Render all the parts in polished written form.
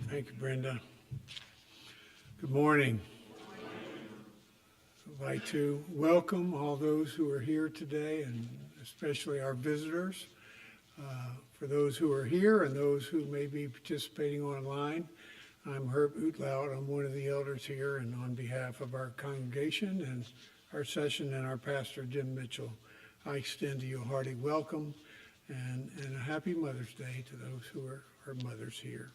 Thank you, Brenda. Good morning. I'd like to welcome all those who are here today, and especially our visitors. For those who are here and those who may be participating online, I'm Herb Utlaut. I'm one of the elders here, and on behalf of our congregation and our session and our pastor, Jim Mitchell, I extend to you a hearty welcome and a happy Mother's Day to those who are mothers here.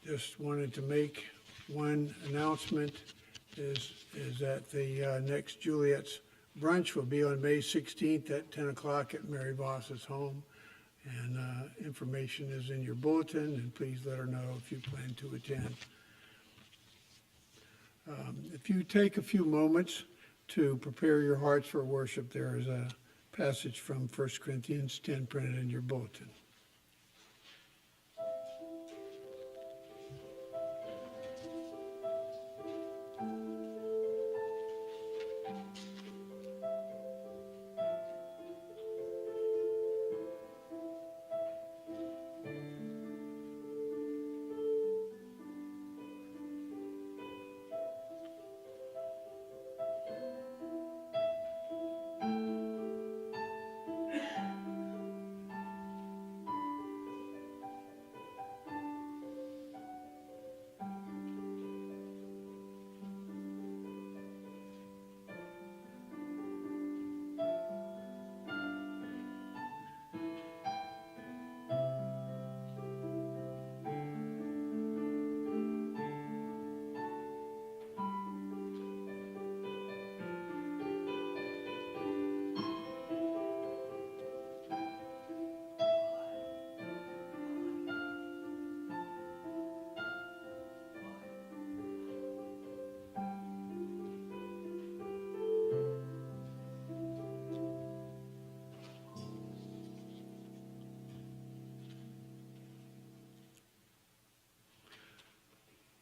Just wanted to make one announcement is that the next Juliet's brunch will be on May 16th at 10 o'clock at Mary Voss's home. And information is in your bulletin, and please let her know if you plan to attend. If you take a few moments to prepare your hearts for worship, there is a passage from 1 Corinthians 10 printed in your bulletin.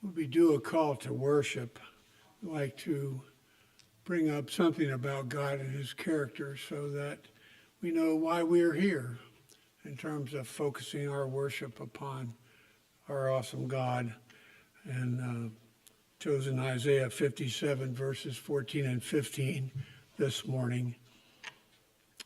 When we do a call to worship, I'd like to bring up something about God and his character so that we know why we're here in terms of focusing our worship upon our awesome God. And chosen Isaiah 57 verses 14 and 15 this morning.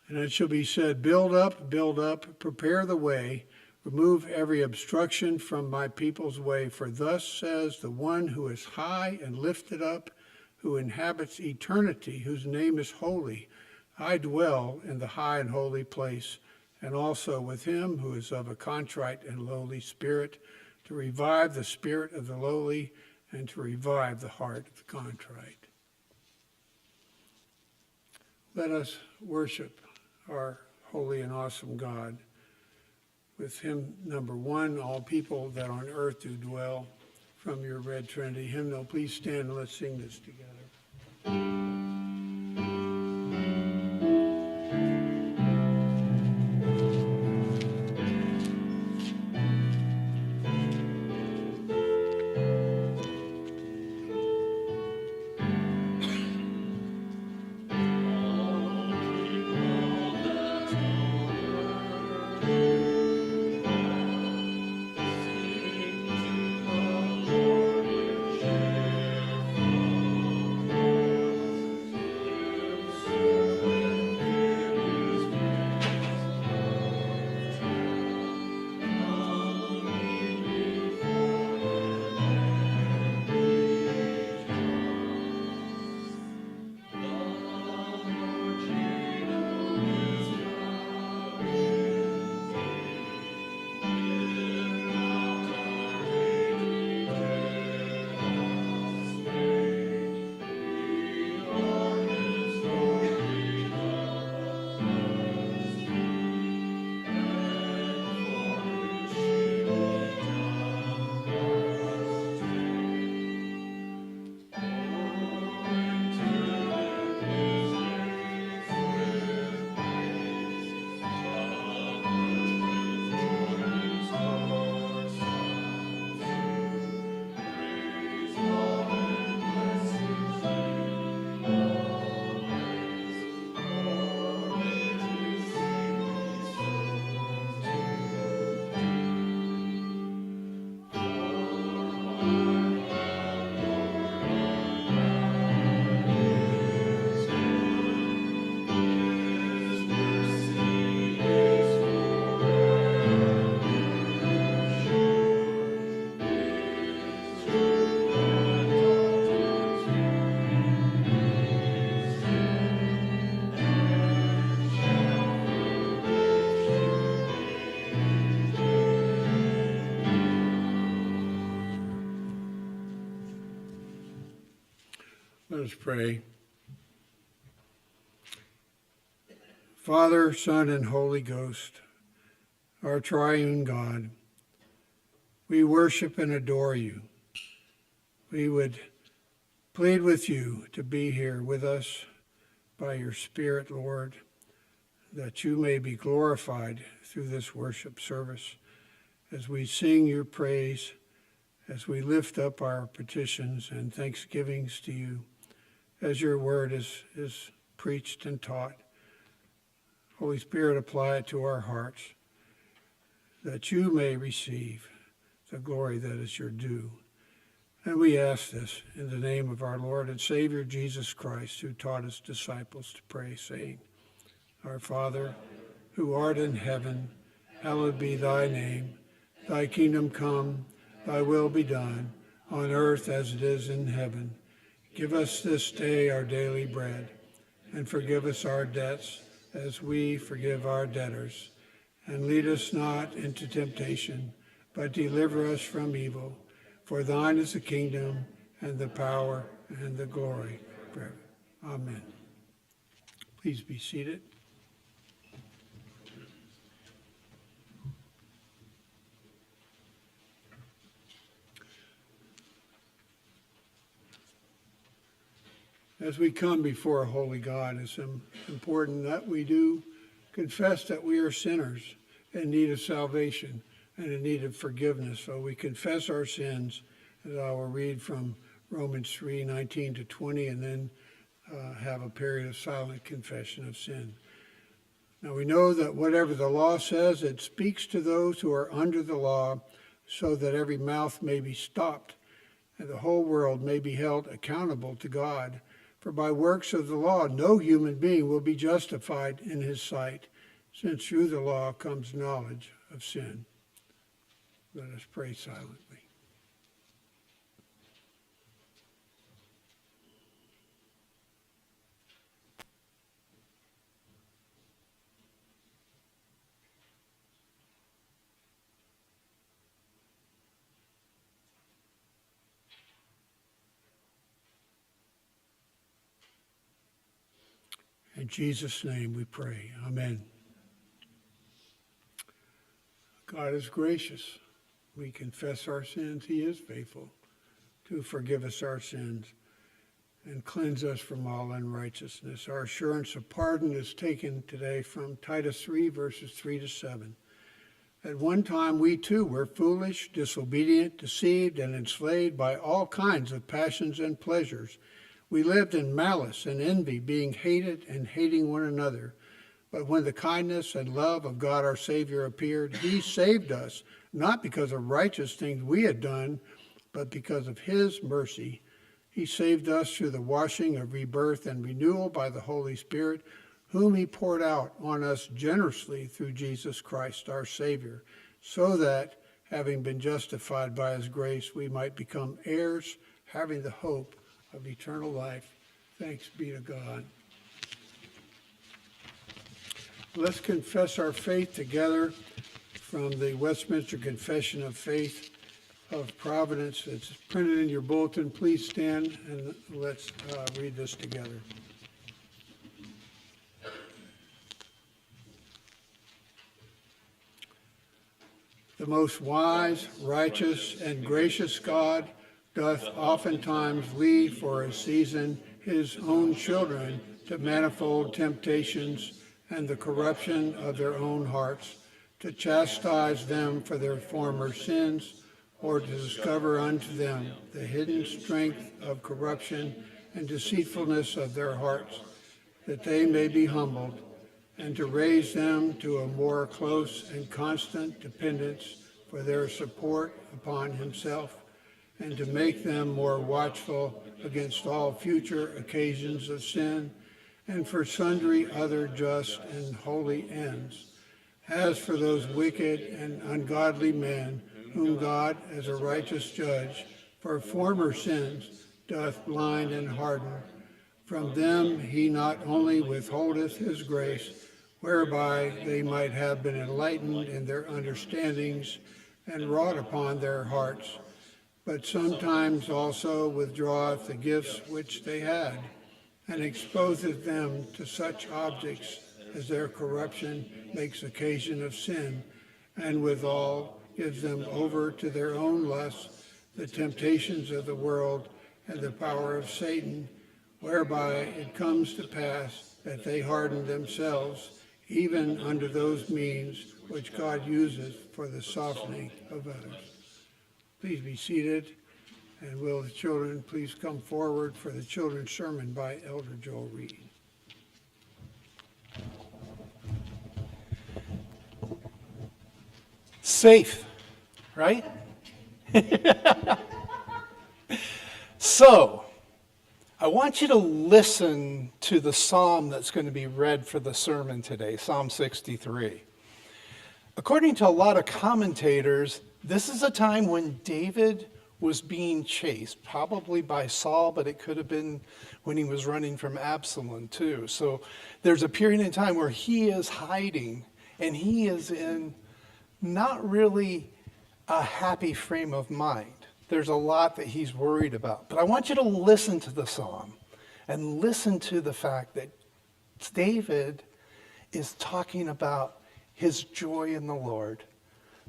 And it shall be said, build up, prepare the way, remove every obstruction from my people's way, for thus says the one who is high and lifted up, who inhabits eternity, whose name is holy. I dwell in the high and holy place, and also with him who is of a contrite and lowly spirit, to revive the spirit of the lowly and to revive the heart of the contrite. Let us worship our holy and awesome God. With hymn number 1, all people that on earth do dwell, from your Red Trinity hymnal. Please stand and let's sing this together. Let us pray. Father, Son, and Holy Ghost, our triune God, we worship and adore you. We would plead with you to be here with us by your Spirit, Lord, that you may be glorified through this worship service as we sing your praise, as we lift up our petitions and thanksgivings to you, as your word is preached and taught. Holy Spirit, apply it to our hearts, that you may receive the glory that is your due. And we ask this in the name of our Lord and Savior, Jesus Christ, who taught his disciples to pray, saying, Our Father, who art in heaven, hallowed be thy name. Thy kingdom come, thy will be done, on earth as it is in heaven. Give us this day our daily bread, and forgive us our debts, as we forgive our debtors. And lead us not into temptation, but deliver us from evil. For thine is the kingdom, and the power, and the glory forever. Amen. Please be seated. As we come before a holy God, it's important that we do confess that we are sinners in need of salvation and in need of forgiveness. So we confess our sins, as I will read from Romans 3:19 to 20, and then have a period of silent confession of sin. Now we know that whatever the law says, it speaks to those who are under the law, so that every mouth may be stopped and the whole world may be held accountable to God. For by works of the law, no human being will be justified in his sight, since through the law comes knowledge of sin. Let us pray silently. In Jesus' name we pray. Amen. God is gracious. We confess our sins. He is faithful to forgive us our sins and cleanse us from all unrighteousness. Our assurance of pardon is taken today from Titus 3, verses 3 to 7. At one time we too were foolish, disobedient, deceived, and enslaved by all kinds of passions and pleasures. We lived in malice and envy, being hated and hating one another. But when the kindness and love of God our Savior appeared, he saved us, not because of righteous things we had done, but because of his mercy. He saved us through the washing of rebirth and renewal by the Holy Spirit, whom he poured out on us generously through Jesus Christ our Savior, so that, having been justified by his grace, we might become heirs, having the hope of eternal life. Thanks be to God. Let's confess our faith together from the Westminster Confession of Faith of Providence. It's printed in your bulletin. Please stand and let's read this together. The most wise, righteous, and gracious God doth oftentimes lead for a season his own children to manifold temptations and the corruption of their own hearts, to chastise them for their former sins, or to discover unto them the hidden strength of corruption and deceitfulness of their hearts, that they may be humbled, and to raise them to a more close and constant dependence for their support upon himself, and to make them more watchful against all future occasions of sin, and for sundry other just and holy ends. As for those wicked and ungodly men, whom God, as a righteous judge, for former sins doth blind and harden, from them he not only withholdeth his grace, whereby they might have been enlightened in their understandings and wrought upon their hearts, but sometimes also withdraweth the gifts which they had, and exposeth them to such objects as their corruption makes occasion of sin, and withal gives them over to their own lusts, the temptations of the world, and the power of Satan, whereby it comes to pass that they harden themselves, even unto those means which God uses for the softening of others. Please be seated, and will the children please come forward for the children's sermon by Elder Joel Reed. Safe, right? So, I want you to listen to the psalm that's going to be read for the sermon today, Psalm 63. According to a lot of commentators, this is a time when David was being chased, probably by Saul, but it could have been when he was running from Absalom too. So there's a period in time where he is hiding, and he is in not really a happy frame of mind. There's a lot that he's worried about. But I want you to listen to the psalm and listen to the fact that David is talking about his joy in the Lord.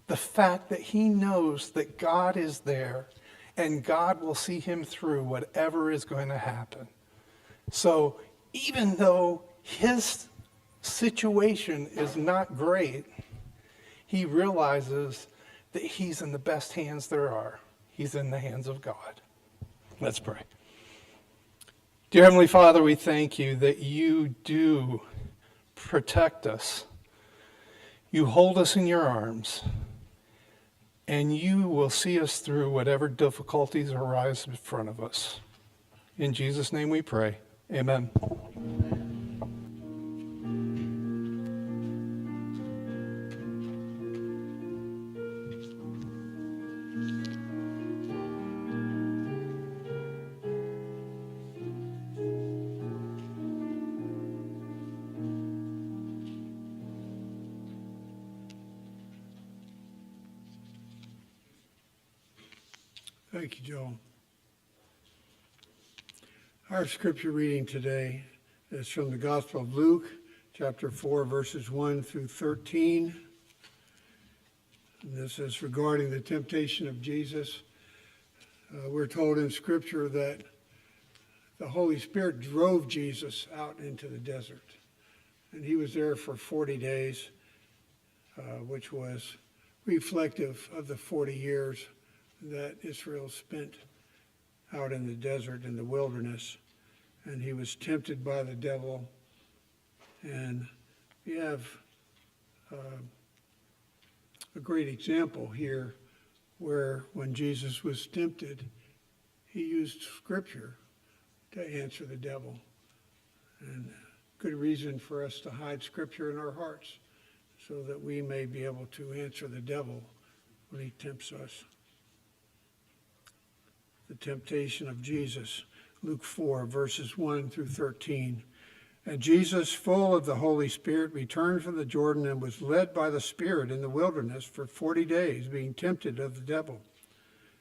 The fact that he knows that God is there and God will see him through whatever is going to happen. So even though his situation is not great, he realizes that he's in the best hands there are. He's in the hands of God. Let's pray. Dear Heavenly Father, we thank you that you do protect us. You hold us in your arms, and you will see us through whatever difficulties arise in front of us. In Jesus' name we pray. Amen. Thank you, Joel. Our scripture reading today is from the Gospel of Luke, chapter 4, verses 1 through 13. And this is regarding the temptation of Jesus. We're told in scripture that the Holy Spirit drove Jesus out into the desert. And he was there for 40 days, which was reflective of the 40 years that Israel spent out in the desert, in the wilderness. And he was tempted by the devil. And we have a great example here where when Jesus was tempted, he used scripture to answer the devil. And good reason for us to hide scripture in our hearts so that we may be able to answer the devil when he tempts us. The temptation of Jesus, Luke 4, verses 1 through 13. And Jesus, full of the Holy Spirit, returned from the Jordan and was led by the Spirit in the wilderness for 40 days, being tempted of the devil.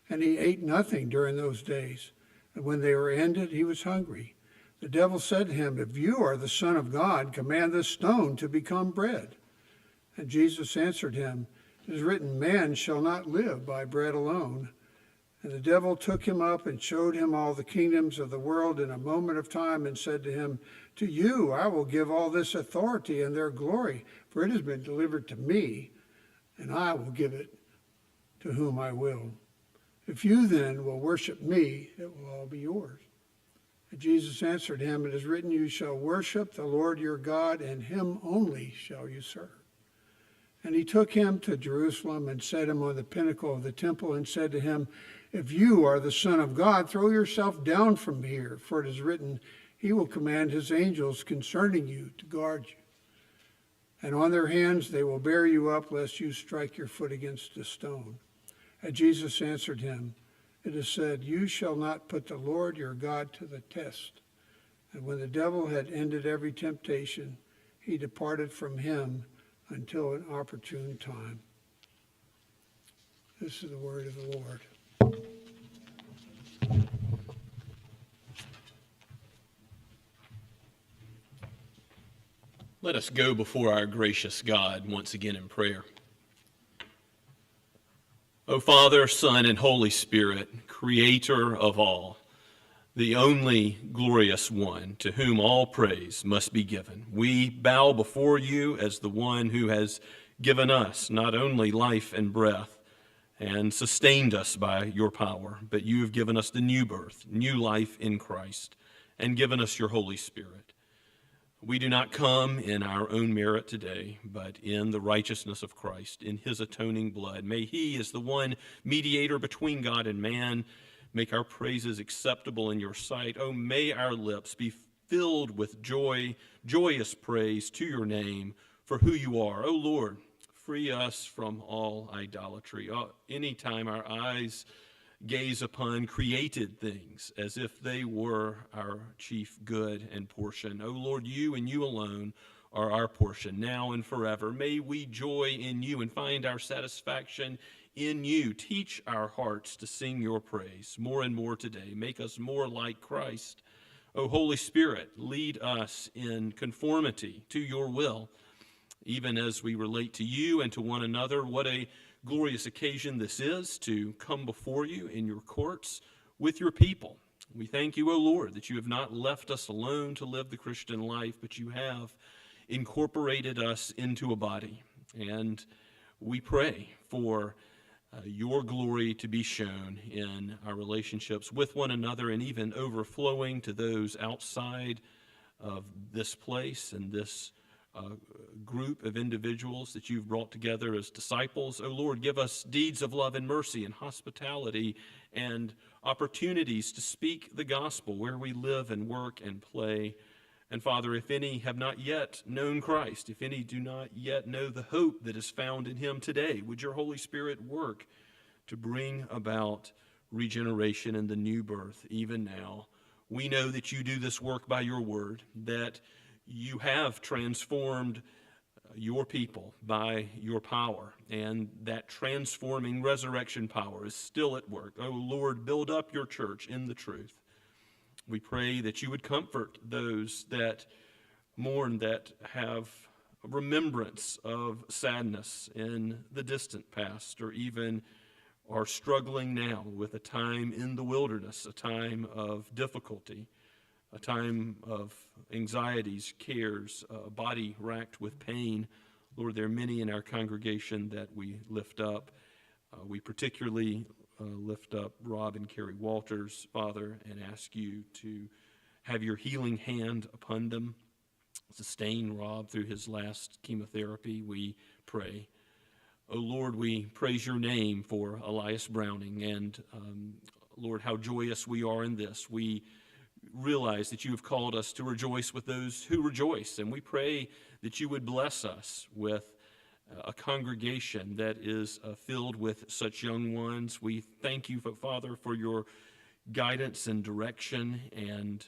And he ate nothing during those days. And when they were ended, he was hungry. The devil said to him, "If you are the Son of God, command this stone to become bread." And Jesus answered him, "It is written, man shall not live by bread alone." And the devil took him up and showed him all the kingdoms of the world in a moment of time and said to him, "To you I will give all this authority and their glory, for it has been delivered to me, and I will give it to whom I will. If you then will worship me, it will all be yours." And Jesus answered him, "It is written, you shall worship the Lord your God, and him only shall you serve." And he took him to Jerusalem and set him on the pinnacle of the temple and said to him, "If you are the Son of God, throw yourself down from here, for it is written, he will command his angels concerning you to guard you. And on their hands they will bear you up, lest you strike your foot against a stone." And Jesus answered him, "It is said, you shall not put the Lord your God to the test." And when the devil had ended every temptation, he departed from him until an opportune time. This is the word of the Lord. Let us go before our gracious God once again in prayer. O Father, Son, and Holy Spirit, Creator of all, the only glorious one to whom all praise must be given, we bow before you as the one who has given us not only life and breath and sustained us by your power, but you have given us the new birth, new life in Christ, and given us your Holy Spirit. We do not come in our own merit today, but in the righteousness of Christ, in his atoning blood. May he, as the one mediator between God and man, make our praises acceptable in your sight. Oh, may our lips be filled with joy, joyous praise to your name for who you are. Oh, Lord, free us from all idolatry. Anytime our eyes gaze upon created things as if they were our chief good and portion. O Lord, you and you alone are our portion now and forever. May we joy in you and find our satisfaction in you. Teach our hearts to sing your praise more and more today. Make us more like Christ. O Holy Spirit, lead us in conformity to your will, even as we relate to you and to one another. What a glorious occasion this is to come before you in your courts with your people. We thank you, O Lord, that you have not left us alone to live the Christian life, but you have incorporated us into a body. And we pray for your glory to be shown in our relationships with one another and even overflowing to those outside of this place and this group of individuals that you've brought together as disciples. Oh Lord, give us deeds of love and mercy and hospitality and opportunities to speak the gospel where we live and work and play. And Father, if any have not yet known Christ, if any do not yet know the hope that is found in him today, would your Holy Spirit work to bring about regeneration and the new birth even now? We know that you do this work by your word, that you have transformed your people by your power, and that transforming resurrection power is still at work. Oh Lord, build up your church in the truth. We pray that you would comfort those that mourn, that have remembrance of sadness in the distant past, or even are struggling now with a time in the wilderness, a time of difficulty, a time of anxieties, cares, a body racked with pain. Lord, there are many in our congregation that we lift up. We particularly lift up Rob and Carrie Walters, Father, and ask you to have your healing hand upon them. Sustain Rob through his last chemotherapy, we pray. Oh Lord, we praise your name for Elias Browning, and Lord, how joyous we are in this. We realize that you have called us to rejoice with those who rejoice, and we pray that you would bless us with a congregation that is filled with such young ones. We thank you, Father, for your guidance and direction and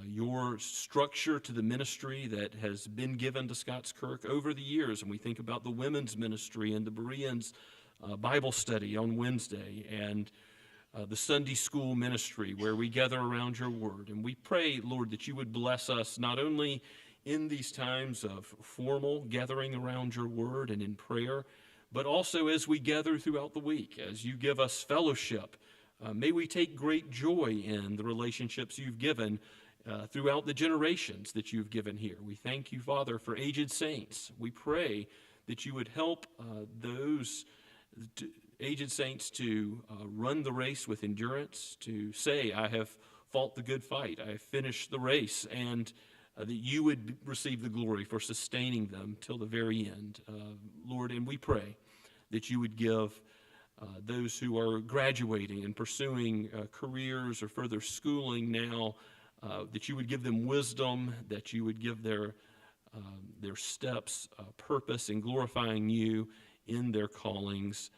your structure to the ministry that has been given to Scots Kirk over the years. And we think about the women's ministry and the Bereans Bible study on Wednesday, and the Sunday school ministry where we gather around your word. And we pray, Lord, that you would bless us not only in these times of formal gathering around your word and in prayer, but also as we gather throughout the week, as you give us fellowship. May we take great joy in the relationships you've given throughout the generations that you've given here. We thank you, Father, for aged saints. We pray that you would help those aged saints to run the race with endurance, to say, I have fought the good fight, I have finished the race, and that you would receive the glory for sustaining them till the very end. Lord, and we pray that you would give those who are graduating and pursuing careers or further schooling now, that you would give them wisdom, that you would give their steps purpose in glorifying you in their callings.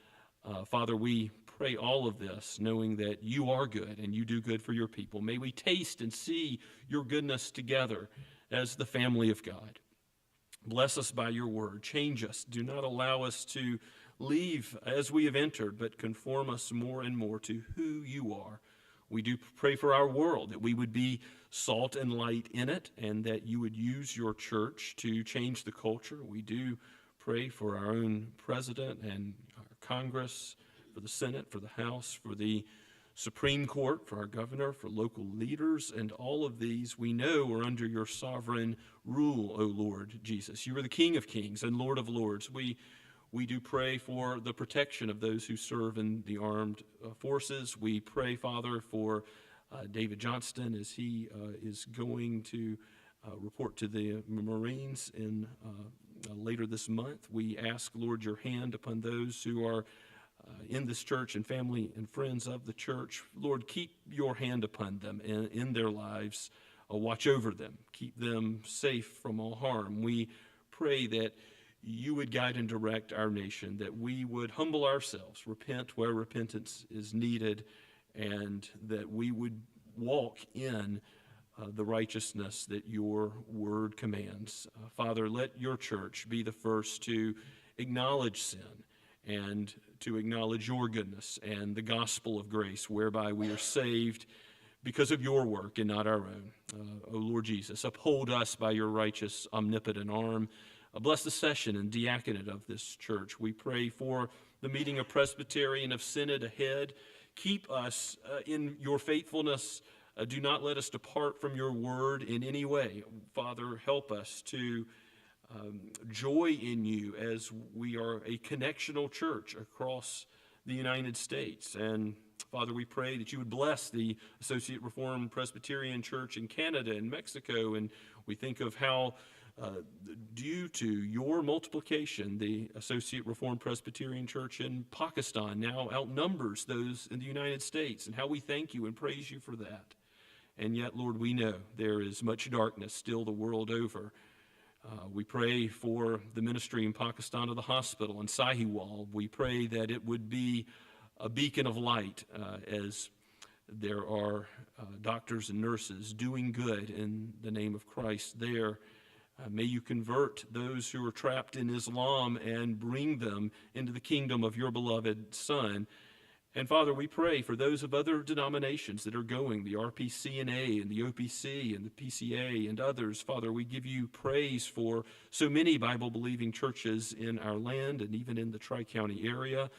Father, we pray all of this knowing that you are good and you do good for your people. May we taste and see your goodness together as the family of God. Bless us by your word. Change us. Do not allow us to leave as we have entered, but conform us more and more to who you are. We do pray for our world, that we would be salt and light in it, and that you would use your church to change the culture. We do pray for our own president and our Congress, for the Senate, for the House, for the Supreme Court, for our governor, for local leaders, and all of these we know are under your sovereign rule, O Lord Jesus. You are the King of Kings and Lord of Lords. We do pray for the protection of those who serve in the armed forces. We pray, Father, for David Johnston as he is going to report to the Marines later this month. We ask, Lord, your hand upon those who are in this church and family and friends of the church. Lord, keep your hand upon them and in their lives. Watch over them. Keep them safe from all harm. We pray that you would guide and direct our nation, that we would humble ourselves, repent where repentance is needed, and that we would walk in the righteousness that your word commands. Father, let your church be the first to acknowledge sin and to acknowledge your goodness and the gospel of grace, whereby we are saved because of your work and not our own. O Lord Jesus, uphold us by your righteous, omnipotent arm. Bless the session and diaconate of this church. We pray for the meeting of Presbyterian of Synod ahead. Keep us in your faithfulness. Do not let us depart from your word in any way. Father, help us to joy in you as we are a connectional church across the United States. And Father, we pray that you would bless the Associate Reformed Presbyterian Church in Canada and Mexico. And we think of how due to your multiplication, the Associate Reformed Presbyterian Church in Pakistan now outnumbers those in the United States, and how we thank you and praise you for that. And yet, Lord, we know there is much darkness still the world over. We pray for the ministry in Pakistan of the hospital in Sahiwal. We pray that it would be a beacon of light as there are doctors and nurses doing good in the name of Christ there. May you convert those who are trapped in Islam and bring them into the kingdom of your beloved Son. And Father, we pray for those of other denominations that are going, the RPCNA and the OPC and the PCA and others. Father, we give you praise for so many Bible-believing churches in our land and even in the Tri-County area,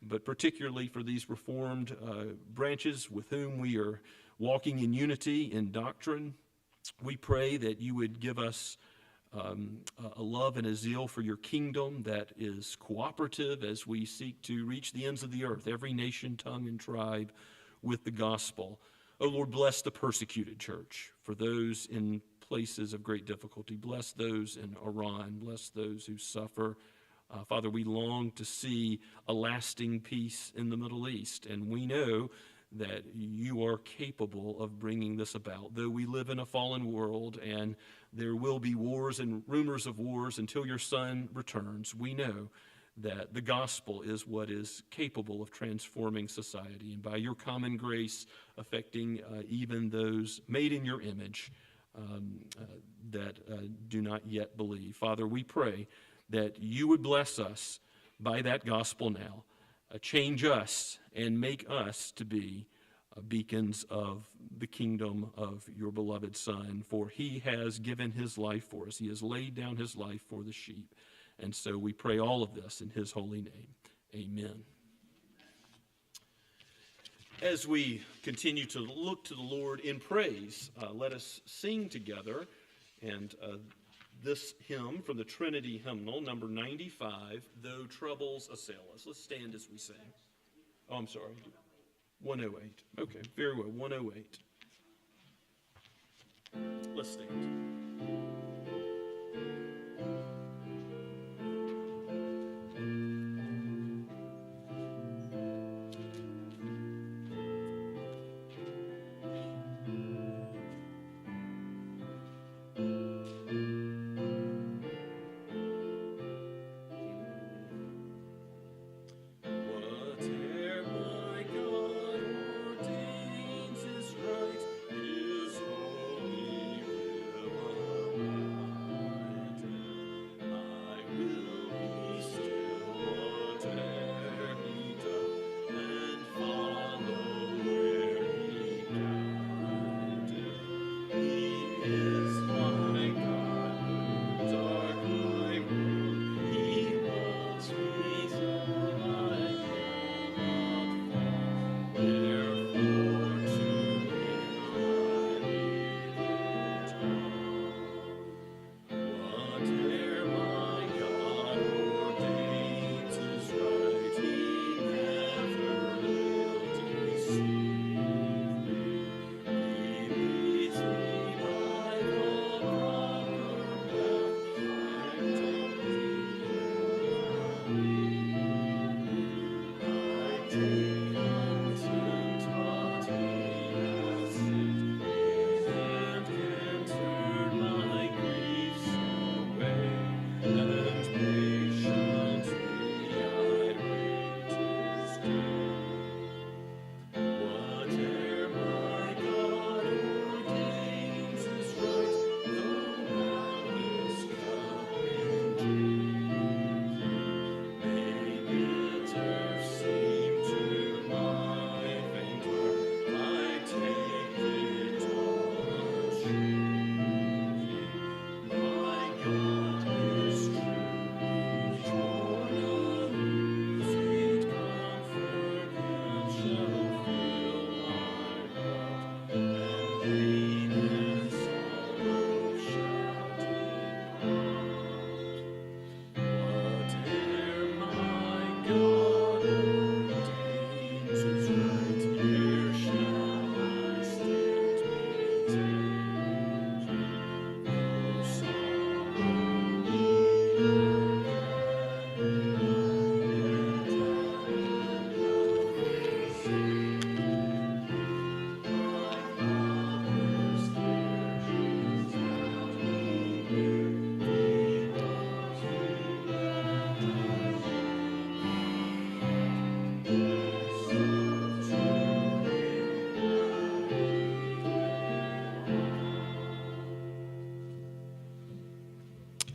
but particularly for these Reformed branches with whom we are walking in unity in doctrine. We pray that you would give us a love and a zeal for your kingdom that is cooperative as we seek to reach the ends of the earth, every nation, tongue, and tribe with the gospel. Oh Lord, bless the persecuted church, for those in places of great difficulty. Bless those in Iran. Bless those who suffer. Father, we long to see a lasting peace in the Middle East, and we know that you are capable of bringing this about. Though we live in a fallen world and there will be wars and rumors of wars until your Son returns, we know that the gospel is what is capable of transforming society, and by your common grace affecting even those made in your image that do not yet believe. Father, we pray that you would bless us by that gospel now. Change us and make us to be beacons of the kingdom of your beloved Son, for he has given his life for us. He has laid down his life for the sheep. And so we pray all of this in his holy name. Amen. As we continue to look to the Lord in praise, let us sing together. And this hymn from the Trinity hymnal, number 95, Though Troubles Assail Us. Let's stand as we sing. Oh, I'm sorry. 108. Okay, very well, 108. Let's stand.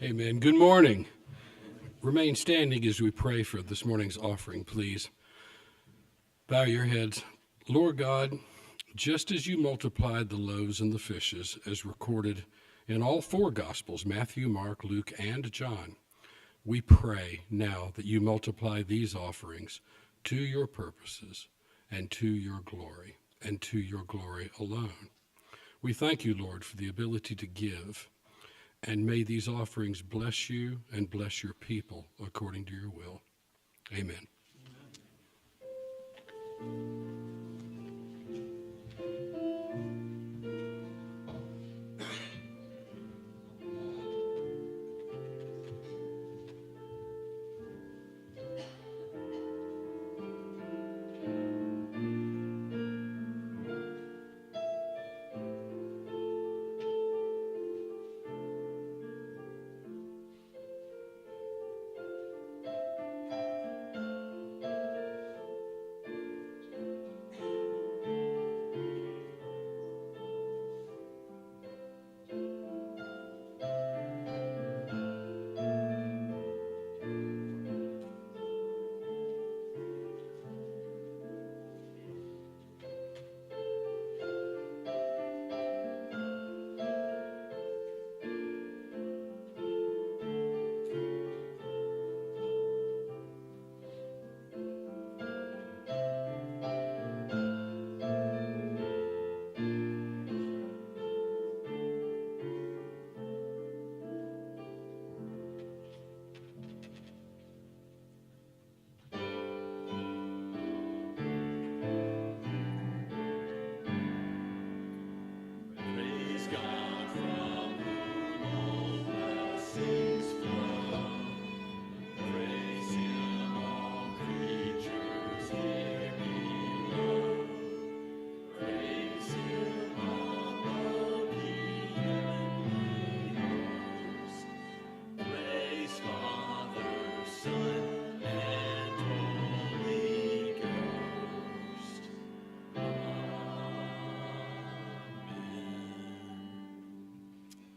Amen. Good morning. Remain standing as we pray for this morning's offering, please. Bow your heads. Lord God, just as you multiplied the loaves and the fishes, as recorded in all four Gospels, Matthew, Mark, Luke, and John, we pray now that you multiply these offerings to your purposes and to your glory alone. We thank you, Lord, for the ability to give. And may these offerings bless you and bless your people according to your will. Amen.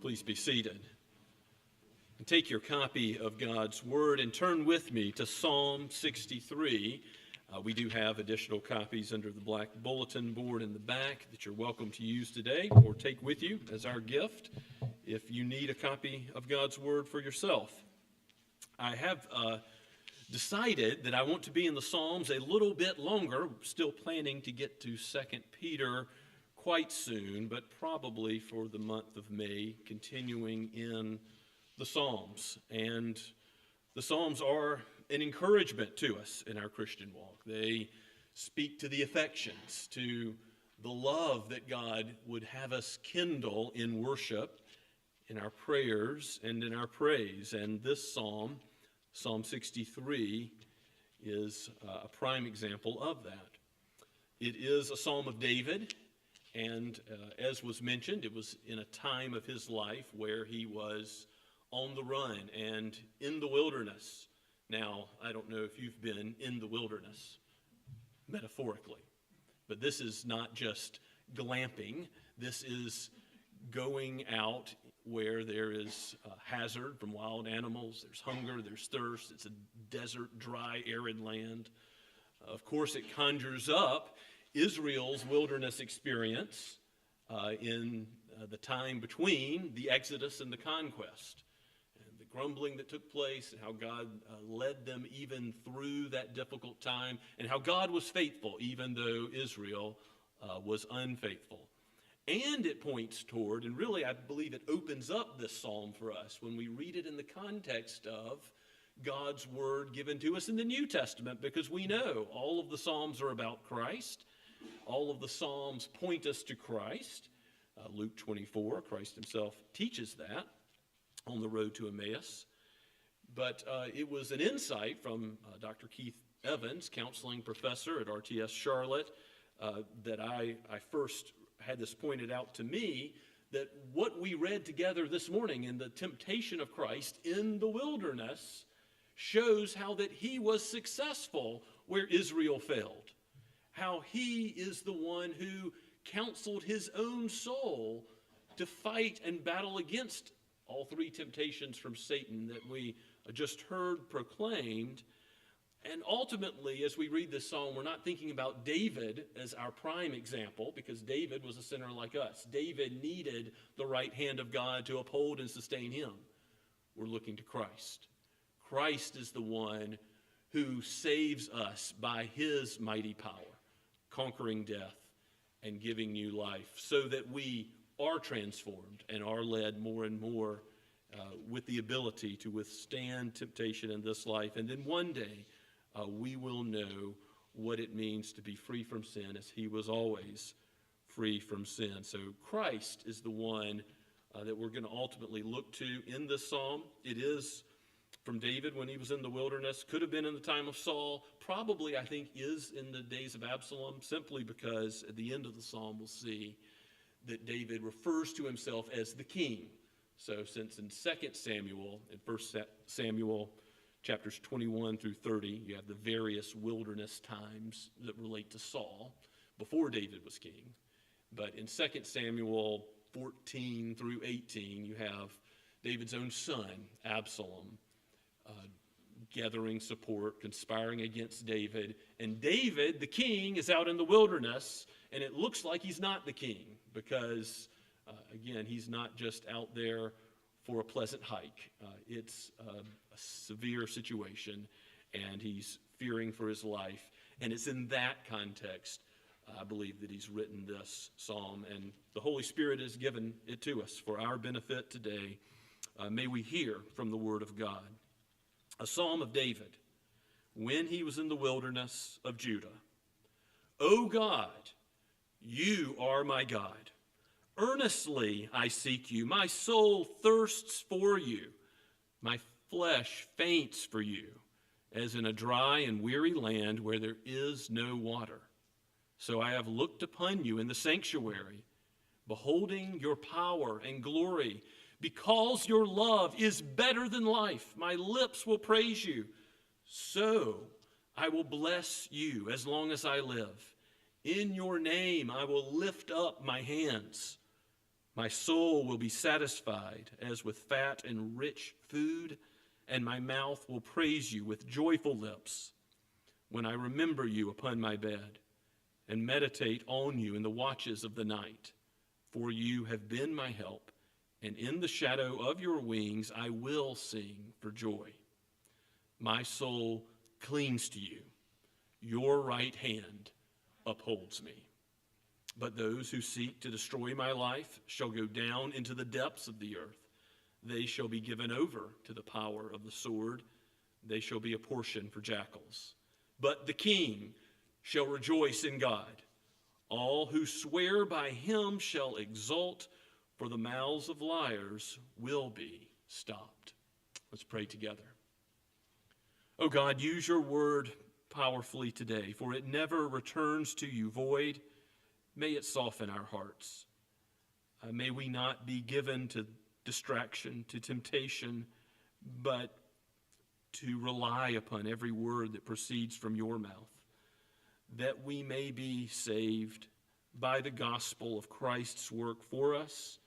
Please be seated. And take your copy of God's Word and turn with me to Psalm 63. We do have additional copies under the black bulletin board in the back that you're welcome to use today or take with you as our gift if you need a copy of God's Word for yourself. I have decided that I want to be in the Psalms a little bit longer, still planning to get to 2 Peter quite soon, but probably for the month of May, continuing in the Psalms. And the Psalms are an encouragement to us in our Christian walk. They speak to the affections, to the love that God would have us kindle in worship, in our prayers, and in our praise. And this psalm, Psalm 63, is a prime example of that. It is a psalm of David, and as was mentioned, it was in a time of his life where he was on the run and in the wilderness. Now, I don't know if you've been in the wilderness, metaphorically, but this is not just glamping. This is going out where there is hazard from wild animals, there's hunger, there's thirst, it's a desert, dry, arid land. Of course, it conjures up Israel's wilderness experience in the time between the Exodus and the conquest, and the grumbling that took place, and how God led them even through that difficult time, and how God was faithful even though Israel was unfaithful. And it points toward, and really I believe it opens up this psalm for us when we read it in the context of God's word given to us in the New Testament, because we know all of the psalms are about Christ. All of the psalms point us to Christ. Luke 24, Christ himself teaches that on the road to Emmaus. But it was an insight from Dr. Keith Evans, counseling professor at RTS Charlotte, that I first had this pointed out to me, that what we read together this morning in the temptation of Christ in the wilderness shows how that he was successful where Israel failed. How he is the one who counseled his own soul to fight and battle against all three temptations from Satan that we just heard proclaimed. And ultimately, as we read this psalm, we're not thinking about David as our prime example, because David was a sinner like us. David needed the right hand of God to uphold and sustain him. We're looking to Christ. Christ is the one who saves us by his mighty power, conquering death and giving new life, so that we are transformed and are led more and more with the ability to withstand temptation in this life. And then one day, we will know what it means to be free from sin, as he was always free from sin. So Christ is the one that we're going to ultimately look to in this psalm. It is from David when he was in the wilderness, could have been in the time of Saul, probably I think is in the days of Absalom, simply because at the end of the psalm we'll see that David refers to himself as the king. So since in 2 Samuel, in 1 Samuel chapters 21 through 30, you have the various wilderness times that relate to Saul before David was king. But in 2 Samuel 14 through 18, you have David's own son, Absalom, gathering support, conspiring against David. And David, the king, is out in the wilderness, and it looks like he's not the king because, again, he's not just out there for a pleasant hike. It's a severe situation, and he's fearing for his life. And it's in that context, I believe, that he's written this psalm. And the Holy Spirit has given it to us for our benefit today. May we hear from the Word of God. A psalm of David when he was in the wilderness of Judah. O God, you are my God. Earnestly I seek you. My soul thirsts for you. My flesh faints for you, as in a dry and weary land where there is no water. So I have looked upon you in the sanctuary, beholding your power and glory. Because your love is better than life, my lips will praise you. So I will bless you as long as I live. In your name I will lift up my hands. My soul will be satisfied as with fat and rich food, and my mouth will praise you with joyful lips. When I remember you upon my bed and meditate on you in the watches of the night, for you have been my help. And in the shadow of your wings I will sing for joy. My soul clings to you. Your right hand upholds me. But those who seek to destroy my life shall go down into the depths of the earth. They shall be given over to the power of the sword. They shall be a portion for jackals. But the king shall rejoice in God. All who swear by him shall exult, for the mouths of liars will be stopped. Let's pray together. Oh God, use your word powerfully today, for it never returns to you void. May it soften our hearts. May we not be given to distraction, to temptation, but to rely upon every word that proceeds from your mouth, that we may be saved by the gospel of Christ's work for us,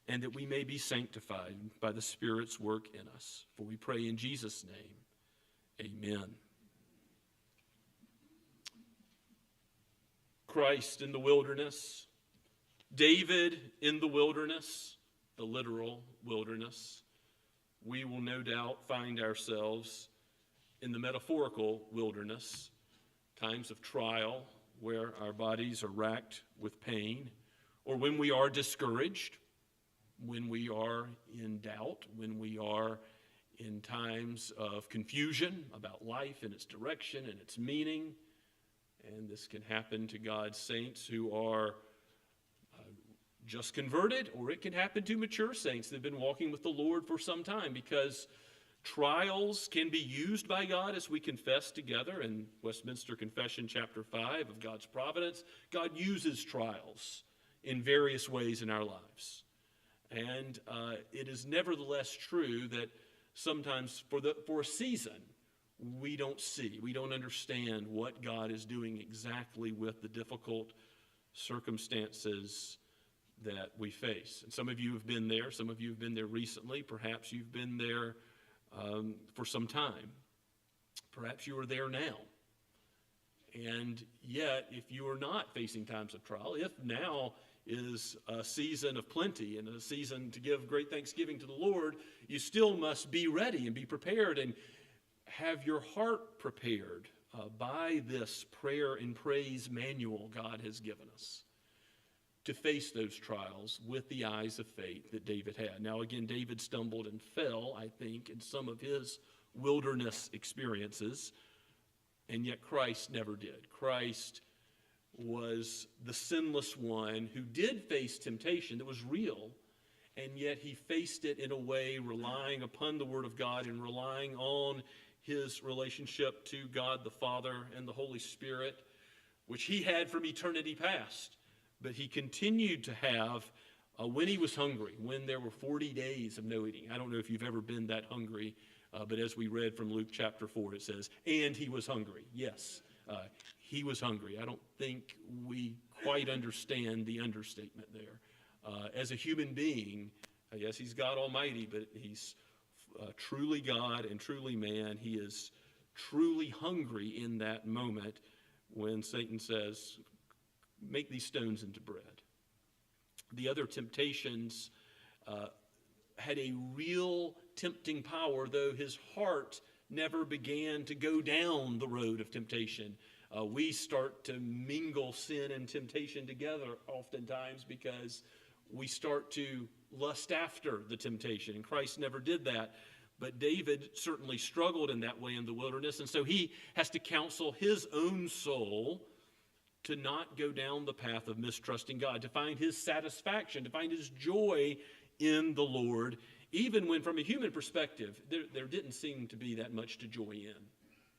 and that we may be sanctified by the Spirit's work in us. For we pray in Jesus' name, amen. Christ in the wilderness, David in the wilderness, the literal wilderness. We will no doubt find ourselves in the metaphorical wilderness, times of trial where our bodies are racked with pain, or when we are discouraged, when we are in doubt, when we are in times of confusion about life and its direction and its meaning. And this can happen to God's saints who are just converted, or it can happen to mature saints that have been walking with the Lord for some time, because trials can be used by God, as we confess together in Westminster Confession, chapter 5 of God's providence. God uses trials in various ways in our lives. And it is nevertheless true that sometimes for a season, we don't see, we don't understand what God is doing exactly with the difficult circumstances that we face. And some of you have been there. Some of you have been there recently. Perhaps you've been there for some time. Perhaps you are there now. And yet, if you are not facing times of trial, if now is a season of plenty and a season to give great thanksgiving to the Lord, you still must be ready and be prepared and have your heart prepared by this prayer and praise manual God has given us to face those trials with the eyes of faith that David had. Now again, David stumbled and fell, I think, in some of his wilderness experiences, and yet Christ never did. Christ was the sinless one who did face temptation that was real, and yet he faced it in a way relying upon the Word of God and relying on his relationship to God the Father and the Holy Spirit, which he had from eternity past. But he continued to have when he was hungry, when there were 40 days of no eating. I don't know if you've ever been that hungry, but as we read from Luke chapter 4, it says, and he was hungry. Yes, he was hungry. I don't think we quite understand the understatement there. As a human being, yes, he's God Almighty, but he's truly God and truly man. He is truly hungry in that moment when Satan says, make these stones into bread. The other temptations had a real tempting power, though his heart never began to go down the road of temptation. We start to mingle sin and temptation together oftentimes because we start to lust after the temptation, and Christ never did that. But David certainly struggled in that way in the wilderness, and so he has to counsel his own soul to not go down the path of mistrusting God, to find his satisfaction, to find his joy in the Lord, even when from a human perspective, there didn't seem to be that much to joy in,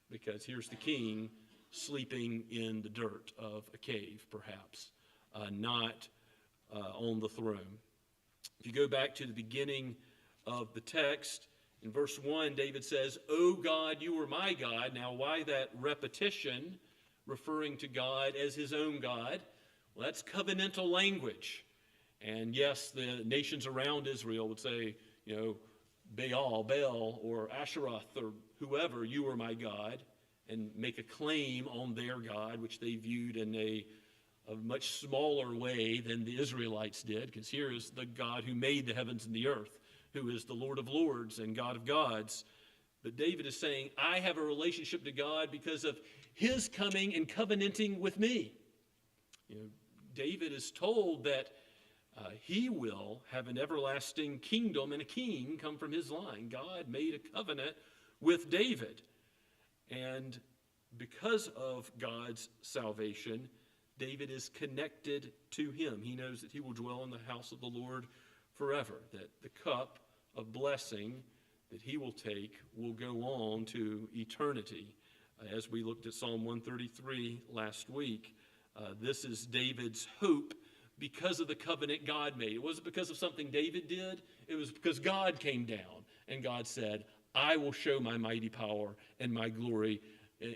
because here's the king sleeping in the dirt of a cave, perhaps, not on the throne. If you go back to the beginning of the text, in verse 1, David says, "O God, you are my God." Now, why that repetition, referring to God as his own God? Well, that's covenantal language. And yes, the nations around Israel would say, Baal, or Asheroth, or whoever, you are my God, and make a claim on their God, which they viewed in a much smaller way than the Israelites did, because here is the God who made the heavens and the earth, who is the Lord of lords and God of gods. But David is saying, I have a relationship to God because of his coming and covenanting with me. David is told that he will have an everlasting kingdom and a king come from his line. God made a covenant with David. And because of God's salvation, David is connected to him. He knows that he will dwell in the house of the Lord forever, that the cup of blessing that he will take will go on to eternity. As we looked at Psalm 133 last week, this is David's hope because of the covenant God made. It wasn't because of something David did. It was because God came down and God said, I will show my mighty power and my glory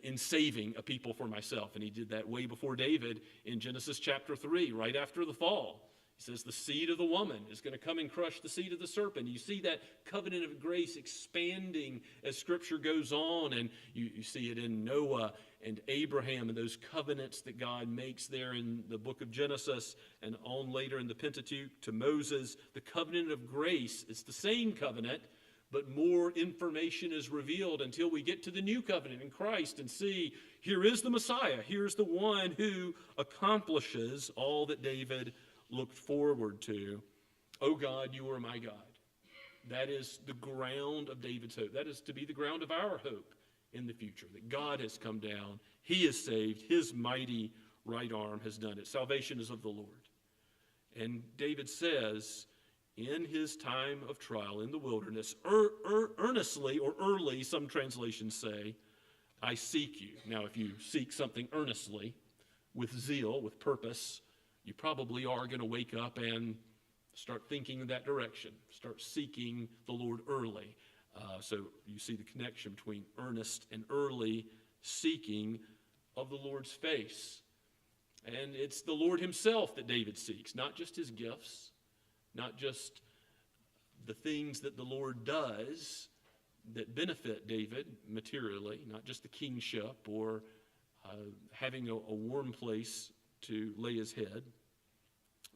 in saving a people for myself. And he did that way before David in Genesis chapter 3, right after the fall. He says the seed of the woman is going to come and crush the seed of the serpent. You see that covenant of grace expanding as Scripture goes on, and you see it in Noah and Abraham and those covenants that God makes there in the book of Genesis and on later in the Pentateuch to Moses. The covenant of grace is the same covenant, but more information is revealed until we get to the new covenant in Christ and see, here is the Messiah. Here's the one who accomplishes all that David looked forward to. Oh God, you are my God. That is the ground of David's hope. That is to be the ground of our hope in the future, that God has come down, he is saved, his mighty right arm has done it. Salvation is of the Lord. And David says, in his time of trial in the wilderness, earnestly or early, some translations say, I seek you. Now, if you seek something earnestly, with zeal, with purpose, you probably are going to wake up and start thinking in that direction, start seeking the Lord early. So you see the connection between earnest and early seeking of the Lord's face. And it's the Lord himself that David seeks, not just his gifts, not just the things that the Lord does that benefit David materially, not just the kingship or having a warm place to lay his head,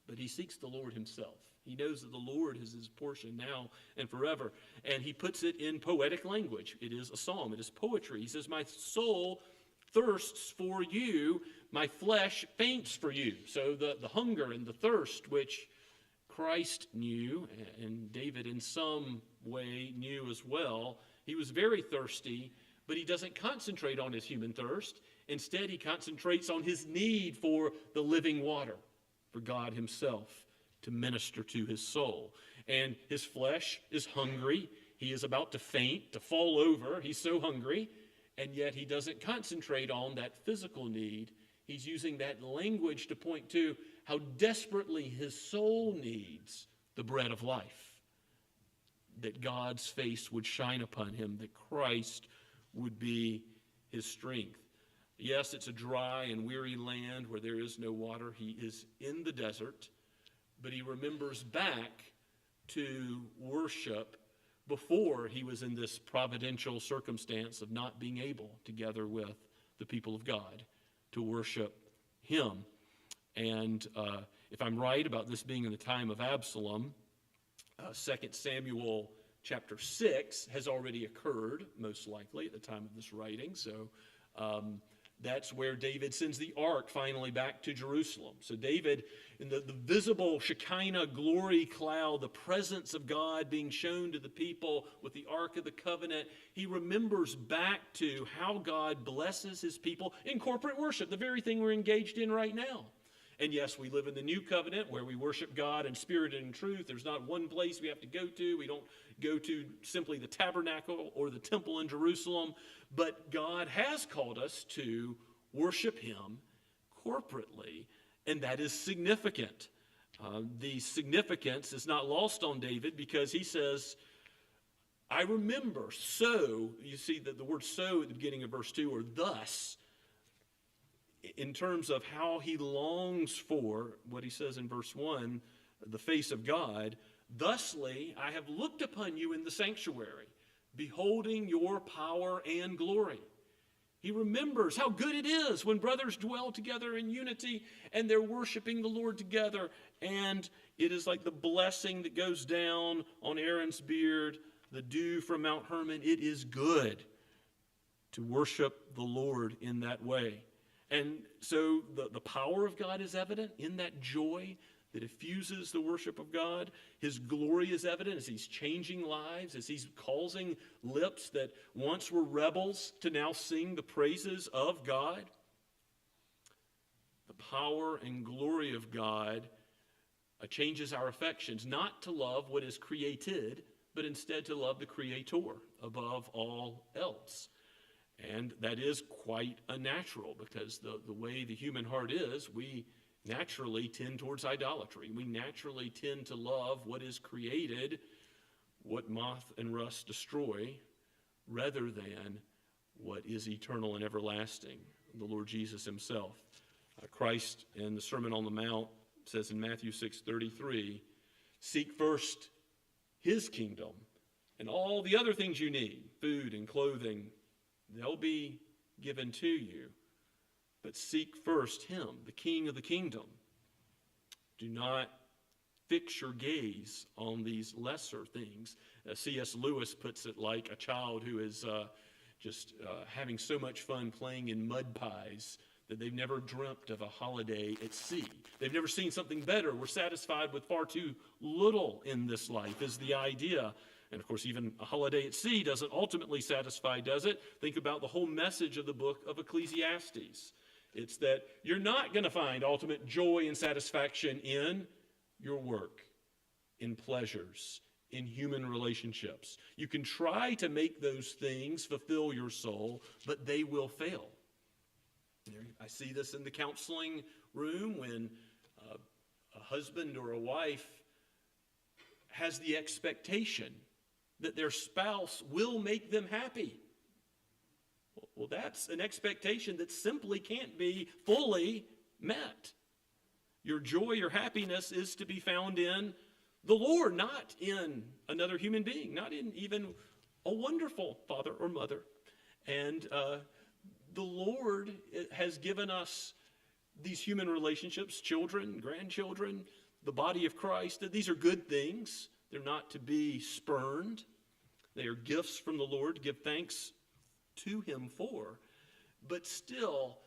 but he seeks the Lord himself. He knows that the Lord is his portion now and forever, and he puts it in poetic language. It is a psalm. It is poetry. He says, my soul thirsts for you, my flesh faints for you. So the hunger and the thirst which Christ knew, and David in some way knew as well, he was very thirsty, but he doesn't concentrate on his human thirst. Instead, he concentrates on his need for the living water, for God himself to minister to his soul. And his flesh is hungry. He is about to faint, to fall over. He's so hungry, and yet he doesn't concentrate on that physical need. He's using that language to point to how desperately his soul needs the bread of life, that God's face would shine upon him, that Christ would be his strength. Yes, it's a dry and weary land where there is no water. He is in the desert, but he remembers back to worship before he was in this providential circumstance of not being able to gather with the people of God to worship him. And if I'm right about this being in the time of Absalom, 2 Samuel chapter 6 has already occurred, most likely, at the time of this writing. So that's where David sends the ark finally back to Jerusalem. So David, in the visible Shekinah glory cloud, the presence of God being shown to the people with the Ark of the Covenant, he remembers back to how God blesses his people in corporate worship, the very thing we're engaged in right now. And yes, we live in the new covenant where we worship God in spirit and in truth. There's not one place we have to go to. We don't go to simply the tabernacle or the temple in Jerusalem. But God has called us to worship him corporately, and that is significant. The significance is not lost on David because he says, I remember so, you see that the word so at the beginning of verse 2, or thus, in terms of how he longs for, what he says in verse 1, the face of God, thusly I have looked upon you in the sanctuary, beholding your power and glory. He remembers how good it is when brothers dwell together in unity and they're worshiping the Lord together. And it is like the blessing that goes down on Aaron's beard, the dew from Mount Hermon. It is good to worship the Lord in that way. And so the power of God is evident in that joy that effuses the worship of God. His glory is evident as he's changing lives, as he's causing lips that once were rebels to now sing the praises of God. The power and glory of God changes our affections, not to love what is created, but instead to love the Creator above all else. And that is quite unnatural because the way the human heart is, we naturally tend towards idolatry. We naturally tend to love what is created, what moth and rust destroy, rather than what is eternal and everlasting, the Lord Jesus himself. Christ in the Sermon on the Mount says in Matthew 6:33, seek first his kingdom, and all the other things you need, food and clothing, they'll be given to you. But seek first him, the King of the kingdom. Do not fix your gaze on these lesser things. C.S. Lewis puts it like a child who is just having so much fun playing in mud pies that they've never dreamt of a holiday at sea. They've never seen something better. We're satisfied with far too little in this life, is the idea. And of course, even a holiday at sea doesn't ultimately satisfy, does it? Think about the whole message of the book of Ecclesiastes. It's that you're not going to find ultimate joy and satisfaction in your work, in pleasures, in human relationships. You can try to make those things fulfill your soul, but they will fail. I see this in the counseling room when a husband or a wife has the expectation that their spouse will make them happy. Well, that's an expectation that simply can't be fully met. Your joy, your happiness is to be found in the Lord, not in another human being, not in even a wonderful father or mother. And the Lord has given us these human relationships, children, grandchildren, the body of Christ. That these are good things. They're not to be spurned. They are gifts from the Lord to give thanks to him for. But still,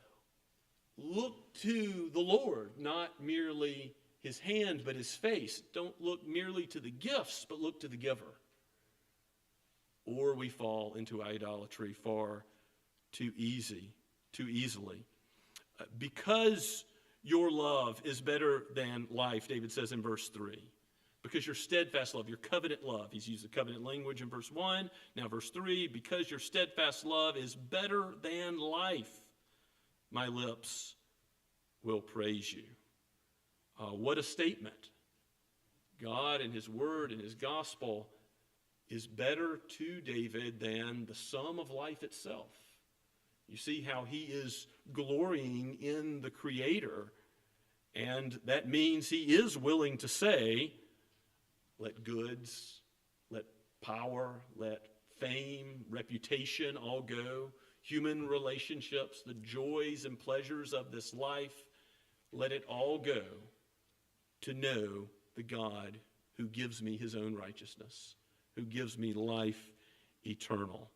look to the Lord, not merely his hand, but his face. Don't look merely to the gifts, but look to the giver. Or we fall into idolatry far too easily. Because your love is better than life, David says in verse 3. Because your steadfast love, your covenant love, he's used the covenant language in verse 1, now verse 3, because your steadfast love is better than life, my lips will praise you. What a statement. God and his word and his gospel is better to David than the sum of life itself. You see how he is glorying in the Creator, and that means he is willing to say, let goods, let power, let fame, reputation all go. Human relationships, the joys and pleasures of this life, let it all go to know the God who gives me his own righteousness, who gives me life eternal.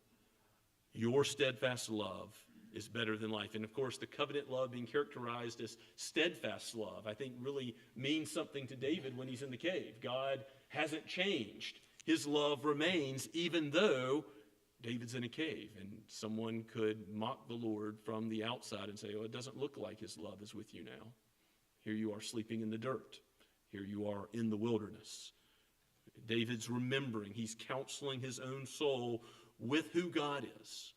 Your steadfast love is better than life. And of course, the covenant love being characterized as steadfast love, I think really means something to David when he's in the cave. God hasn't changed. His love remains even though David's in a cave. And someone could mock the Lord from the outside and say, oh, it doesn't look like his love is with you now. Here you are sleeping in the dirt. Here you are in the wilderness. David's remembering. He's counseling his own soul with who God is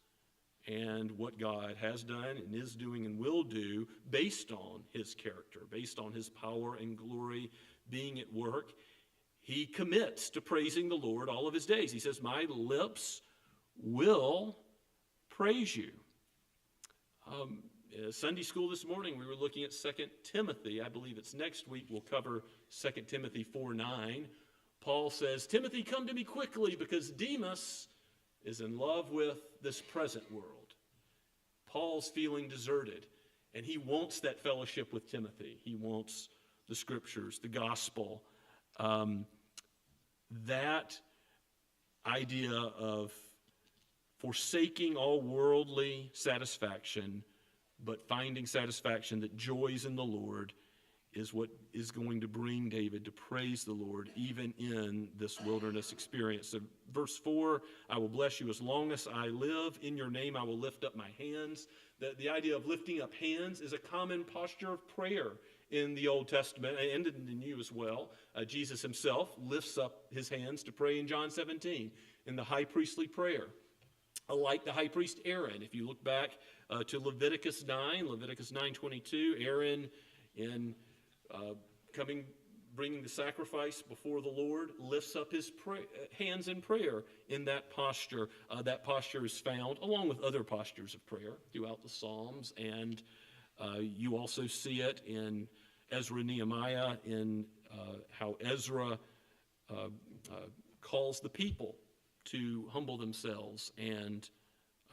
and what God has done and is doing and will do based on his character, based on his power and glory being at work. He commits to praising the Lord all of his days. He says, my lips will praise you. Sunday school this morning, we were looking at 2 Timothy. I believe it's next week. We'll cover 2 Timothy 4:9. Paul says, Timothy, come to me quickly because Demas is in love with this present world. Paul's feeling deserted, and he wants that fellowship with Timothy. He wants the scriptures, the gospel. That idea of forsaking all worldly satisfaction, but finding satisfaction that joys in the Lord is what is going to bring David to praise the Lord even in this wilderness experience. So verse 4, I will bless you as long as I live. In your name I will lift up my hands. The idea of lifting up hands is a common posture of prayer in the Old Testament and in the New as well. Jesus himself lifts up his hands to pray in John 17 in the high priestly prayer. like the high priest Aaron. If you look back to Leviticus 9:22, Aaron in bringing the sacrifice before the Lord, lifts up his hands in prayer in that posture. That posture is found along with other postures of prayer throughout the Psalms, and you also see it in Ezra and Nehemiah in how Ezra calls the people to humble themselves and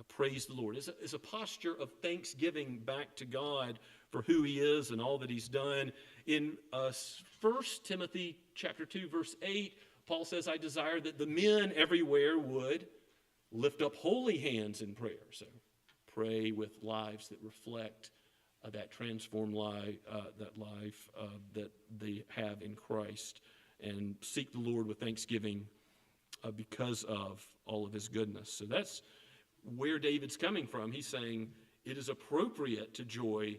praise the Lord. It's a posture of thanksgiving back to God for who he is and all that he's done. In 1 Timothy chapter 2, verse 8, Paul says, I desire that the men everywhere would lift up holy hands in prayer. So pray with lives that reflect that transformed life, that they have in Christ, and seek the Lord with thanksgiving because of all of his goodness. So that's where David's coming from. He's saying it is appropriate to joy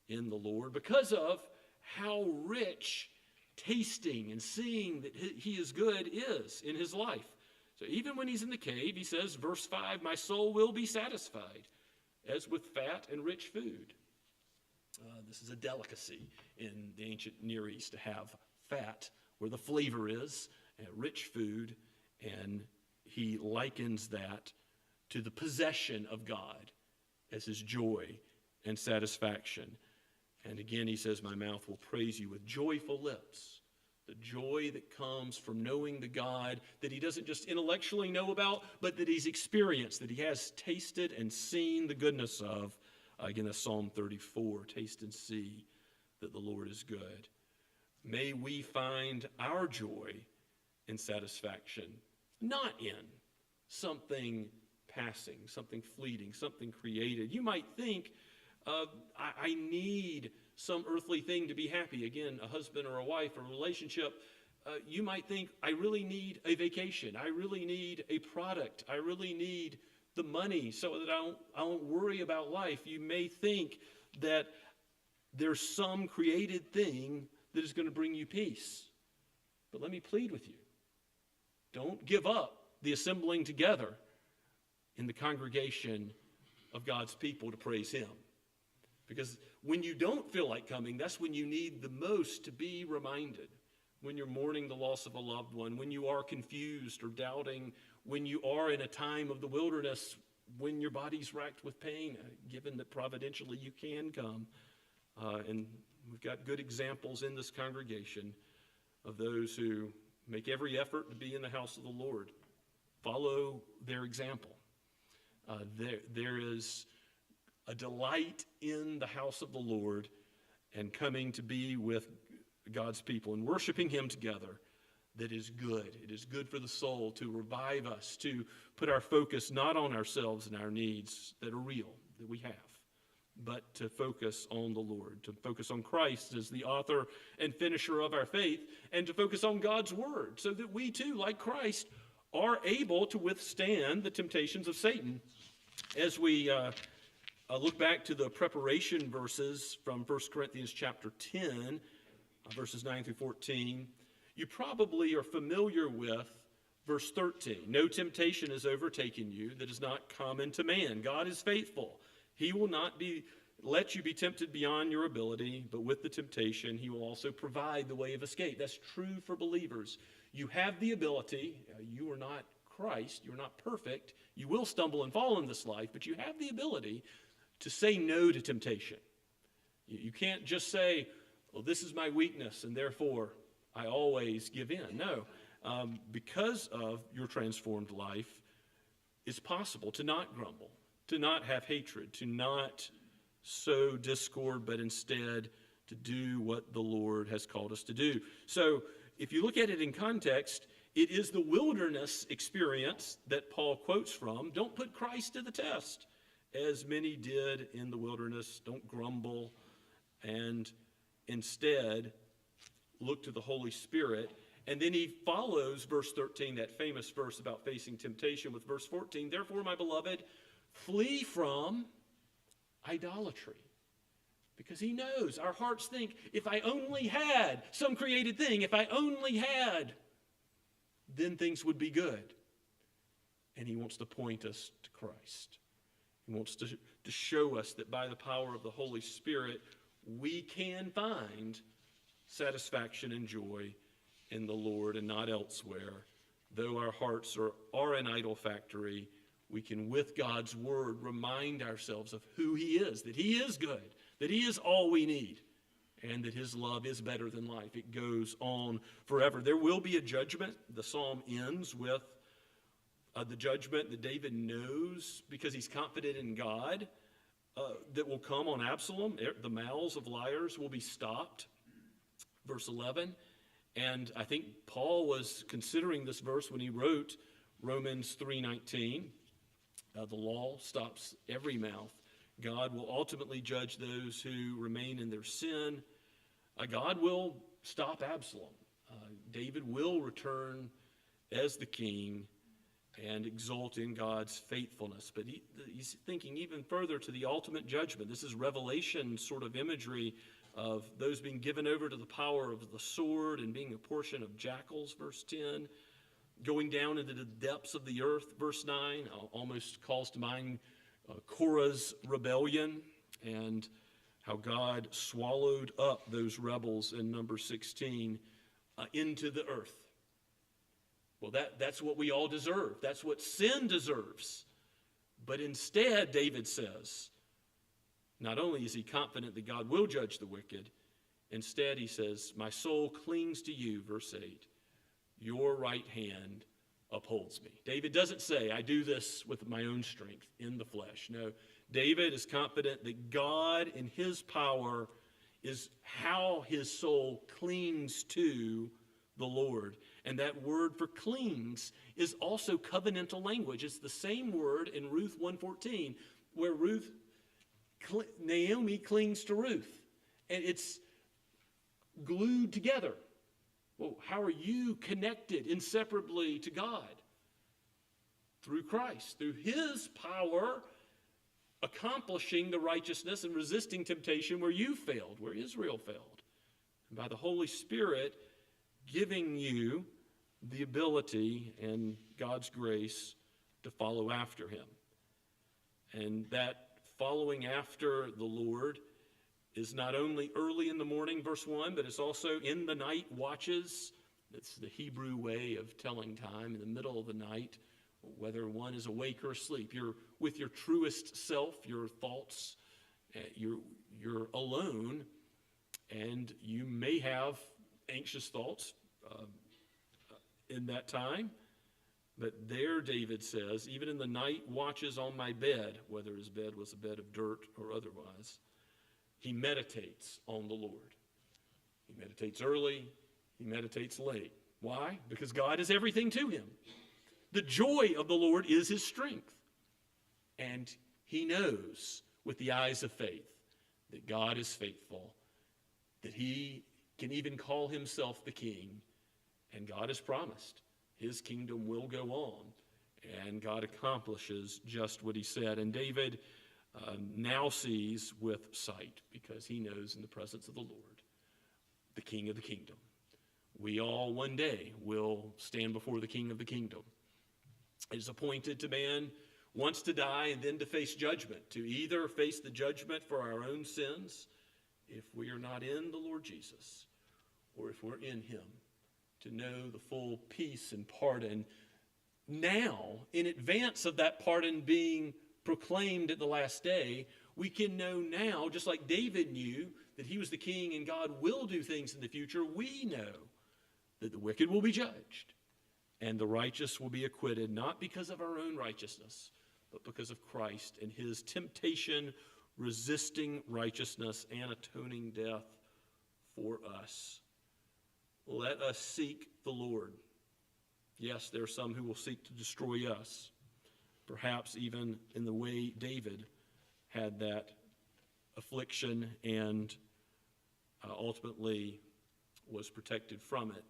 in the Lord because of how rich tasting and seeing that he is good is in his life. So even when he's in the cave, he says, verse 5, my soul will be satisfied as with fat and rich food. This is a delicacy in the ancient Near East to have fat where the flavor is, and rich food, and he likens that to the possession of God as his joy and satisfaction. And again, he says, my mouth will praise you with joyful lips. The joy that comes from knowing the God that he doesn't just intellectually know about, but that he's experienced, that he has tasted and seen the goodness of. Again, that's Psalm 34, taste and see that the Lord is good. May we find our joy and satisfaction not in something passing, something fleeting, something created. You might think, I need some earthly thing to be happy. Again, a husband or a wife, a relationship. You might think, I really need a vacation. I really need a product. I really need the money so that I don't worry about life. You may think that there's some created thing that is going to bring you peace. But let me plead with you. Don't give up the assembling together in the congregation of God's people to praise him. Because when you don't feel like coming, that's when you need the most to be reminded. When you're mourning the loss of a loved one, when you are confused or doubting, when you are in a time of the wilderness, when your body's racked with pain, given that providentially you can come. And we've got good examples in this congregation of those who make every effort to be in the house of the Lord. Follow their example. There is a delight in the house of the Lord and coming to be with God's people and worshiping him together that is good. It is good for the soul to revive us, to put our focus not on ourselves and our needs that are real, that we have, but to focus on the Lord, to focus on Christ as the author and finisher of our faith, and to focus on God's word so that we too, like Christ, are able to withstand the temptations of Satan. As we look back to the preparation verses from 1 Corinthians chapter 10, verses 9 through 14, you probably are familiar with verse 13. No temptation has overtaken you that is not common to man. God is faithful. He will not let you be tempted beyond your ability, but with the temptation, he will also provide the way of escape. That's true for believers. You have the ability. You are not Christ. You're not perfect. You will stumble and fall in this life, but you have the ability to say no to temptation. You can't just say, well, this is my weakness, and therefore I always give in. No, because of your transformed life, it's possible to not grumble, to not have hatred, to not sow discord, but instead to do what the Lord has called us to do. So if you look at it in context, it is the wilderness experience that Paul quotes from. Don't put Christ to the test, as many did in the wilderness. Don't grumble, and instead look to the Holy Spirit. And then he follows verse 13, that famous verse about facing temptation, with verse 14. Therefore, my beloved, flee from idolatry. Because he knows our hearts think, if I only had some created thing, if I only had, then things would be good. and he wants to point us to Christ. He wants to show us that by the power of the Holy Spirit, we can find satisfaction and joy in the Lord and not elsewhere. Though our hearts are an idol factory, we can, with God's word, remind ourselves of who he is, that he is good, that he is all we need, and that his love is better than life. It goes on forever. There will be a judgment. The psalm ends with the judgment that David knows because he's confident in God that will come on Absalom. The mouths of liars will be stopped. Verse 11. And I think Paul was considering this verse when he wrote Romans 3:19. The law stops every mouth. God will ultimately judge those who remain in their sin. God will stop Absalom. David will return as the king and exult in God's faithfulness. But he's thinking even further to the ultimate judgment. This is Revelation sort of imagery of those being given over to the power of the sword and being a portion of jackals, verse 10. Going down into the depths of the earth, verse 9, almost calls to mind Korah's rebellion and how God swallowed up those rebels in number 16 into the earth. Well, that's what we all deserve. That's what sin deserves. But instead, David says, not only is he confident that God will judge the wicked, instead he says, my soul clings to you, verse 8. Your right hand upholds me. David doesn't say, I do this with my own strength in the flesh. No, David is confident that God in his power is how his soul clings to the Lord. And that word for clings is also covenantal language. It's the same word in Ruth 1:14, where Naomi clings to Ruth. And it's glued together. Well, how are you connected inseparably to God? Through Christ, through his power, accomplishing the righteousness and resisting temptation where you failed, where Israel failed. And by the Holy Spirit giving you the ability and God's grace to follow after him. And that following after the Lord is not only early in the morning, verse 1, but it's also in the night watches. It's the Hebrew way of telling time in the middle of the night, whether one is awake or asleep. You're with your truest self, your thoughts, you're alone, and you may have anxious thoughts in that time. But there, David says, even in the night watches on my bed, whether his bed was a bed of dirt or otherwise, he meditates on the Lord. He meditates early, he meditates late. Why? Because God is everything to him. The joy of the Lord is his strength. And he knows with the eyes of faith that God is faithful, that he can even call himself the king, and God has promised his kingdom will go on, and God accomplishes just what he said. And David now sees with sight, because he knows in the presence of the Lord, the King of the kingdom. We all one day will stand before the King of the kingdom. It is appointed to man once to die and then to face judgment, to either face the judgment for our own sins if we are not in the Lord Jesus, or if we're in him, to know the full peace and pardon now, in advance of that pardon being proclaimed at the last day. We can know now, just like David knew that he was the king and God will do things in the future, we know that the wicked will be judged and the righteous will be acquitted, not because of our own righteousness, but because of Christ and his temptation, resisting righteousness and atoning death for us. Let us seek the Lord. Yes, there are some who will seek to destroy us, perhaps even in the way David had that affliction and ultimately was protected from it.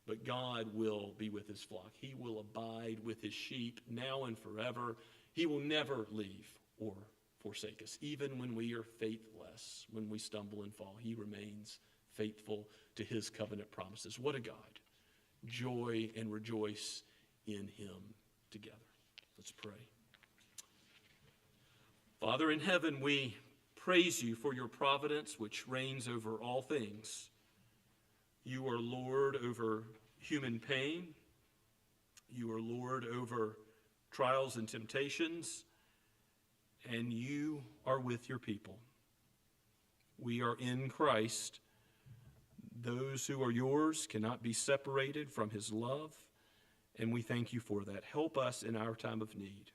But God will be with his flock. He will abide with his sheep now and forever. He will never leave or forsake us. Even when we are faithless, when we stumble and fall, he remains faithful to his covenant promises. What a God. Joy and rejoice in him together. Let's pray. Father in heaven, we praise you for your providence which reigns over all things. You are Lord over human pain. You are Lord over trials and temptations, and you are with your people. We are in Christ. Those who are yours cannot be separated from his love, and we thank you for that. Help us in our time of need.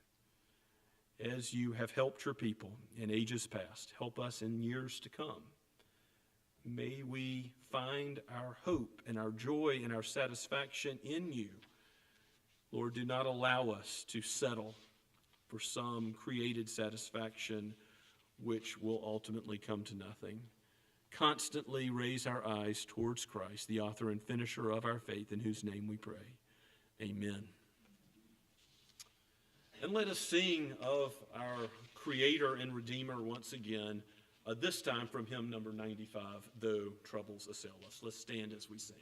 As you have helped your people in ages past, help us in years to come. May we find our hope and our joy and our satisfaction in you. Lord, do not allow us to settle for some created satisfaction which will ultimately come to nothing. Constantly raise our eyes towards Christ, the author and finisher of our faith, in whose name we pray. Amen. And let us sing of our Creator and Redeemer once again, this time from hymn number 95, Though Troubles Assail Us. Let's stand as we sing.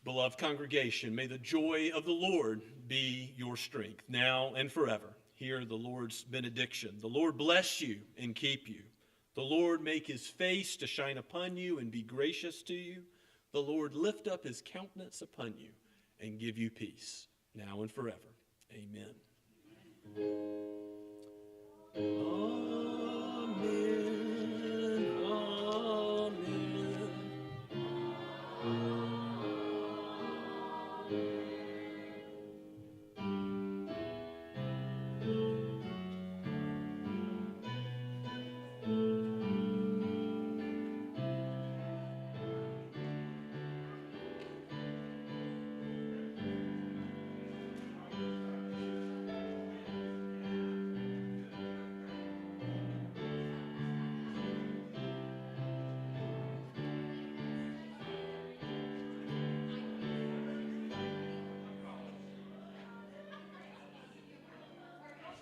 Beloved congregation, may the joy of the Lord be your strength now and forever. Hear the Lord's benediction. The Lord bless you and keep you. The Lord make his face to shine upon you and be gracious to you. The Lord lift up his countenance upon you and give you peace now and forever. Amen. Amen.